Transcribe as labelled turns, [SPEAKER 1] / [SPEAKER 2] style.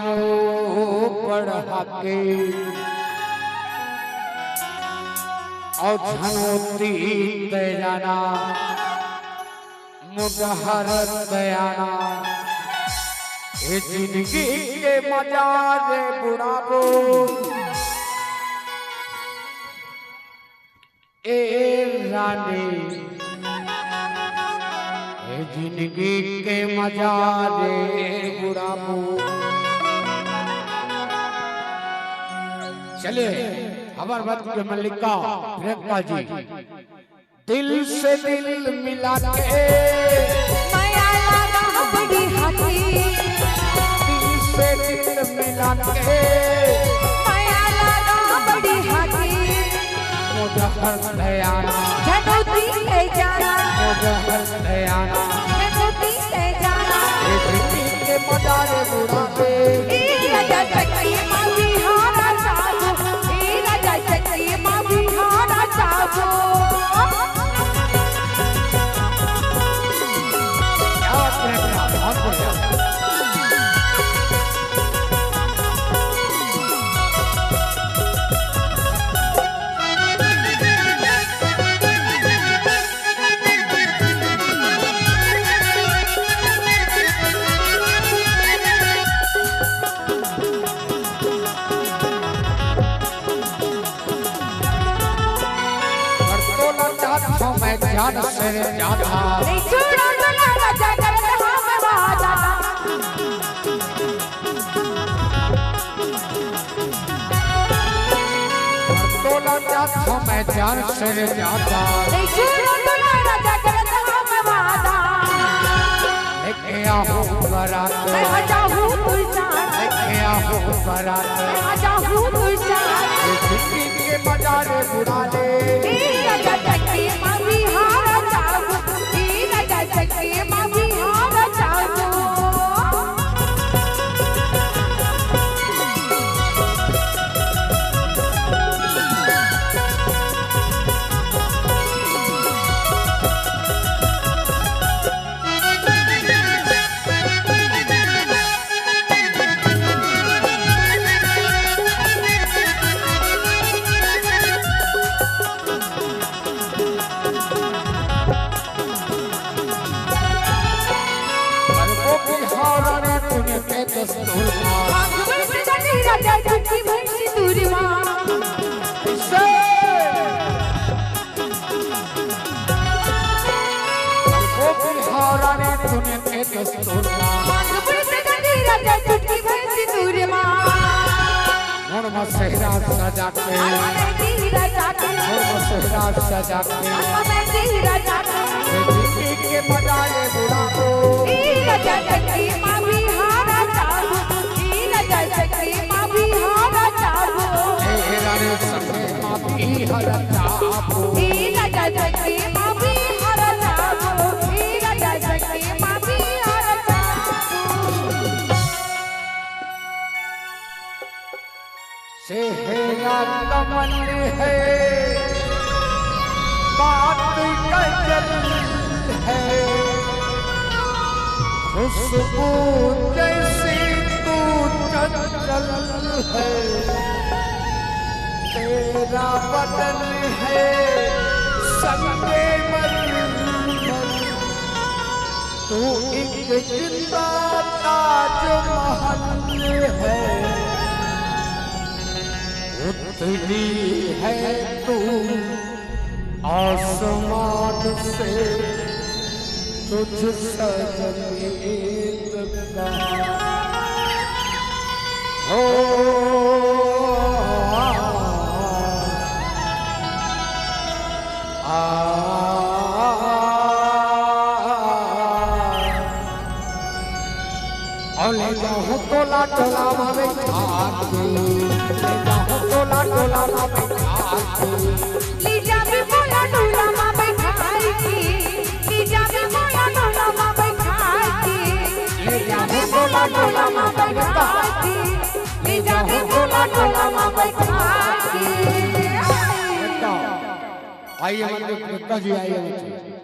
[SPEAKER 1] को पढ़ा के और धनोती दयाना मुदहर दयाना ये जिंदगी के मजा रे बुढ़ापो ए रानी ये जिंदगी के मजा रे बुढ़ापो। चलिए हमारे बात के मल्लिका प्रियंका जी दिल से दिल मिला के
[SPEAKER 2] माया लगा बड़ी हाथी
[SPEAKER 1] दिल से दिल मिला के
[SPEAKER 2] माया लगा बड़ी हाथी
[SPEAKER 1] मुदहर दयाना
[SPEAKER 2] जनोती ले जाना
[SPEAKER 1] मुदहर दयाना
[SPEAKER 2] जनोती ले जाना
[SPEAKER 1] ये जिंदगी के मदारे बुढ़ापे
[SPEAKER 2] ए राजा चक्की माँ बिहारा जागो ए राजा चक्की माँ बिहारा जागो
[SPEAKER 1] बहुत बढ़िया मैं ध्यान से जाता
[SPEAKER 2] नहीं छोड़ो ना राजा करत हम वादा
[SPEAKER 1] तोला जाता मैं ध्यान से जाता
[SPEAKER 2] नहीं छोड़ो ना राजा करत हम वादा
[SPEAKER 1] लेके आओ बारात
[SPEAKER 2] मैं आजा हूँ तुझान
[SPEAKER 1] लेके आओ बारात
[SPEAKER 2] मैं आजा हूँ तुझान
[SPEAKER 1] ये जिंदगी के मजारे बुढ़ा ले
[SPEAKER 2] ए राजा चक्की माँ बिहारा जागो ए राजा चक्की माँ बिहारा जागो राजा चक्की भैंसी दूरी माँ राजा चक्की भैंसी दूरी माँ
[SPEAKER 1] सेहरा सजा के सेहरा सजा के जिंदगी के मजारे बुढ़ा को
[SPEAKER 2] राजा चक्की माँ बिहारा जागो राजा चक्की माँ बिहारा जागो
[SPEAKER 1] रानी संगे माँ बिहारा जागो
[SPEAKER 2] राजा चक्की माँ बिहारा जागो राजा चक्की माँ बिहारा जागो
[SPEAKER 1] सेहरा कमल है बात गजल है खुशबू जैसी तू चंचल है तेरा बदन है संगे मरमर तू एक जिंदा ताजमहल है उतरी है तू आसमान से तुझ सजनीत का हो ले जाओ टोला टोला मावे खाके ले जाओ टोला टोला मावे खाके
[SPEAKER 2] ले जाबे मोला डोला माँ बैठाई ले जाबे मोला डोला माँ बैठाई ले जाबे मोला डोला माँ बैठाई ले जाबे मोला डोला माँ बैठाई
[SPEAKER 1] आइए मंदिर जी आइए।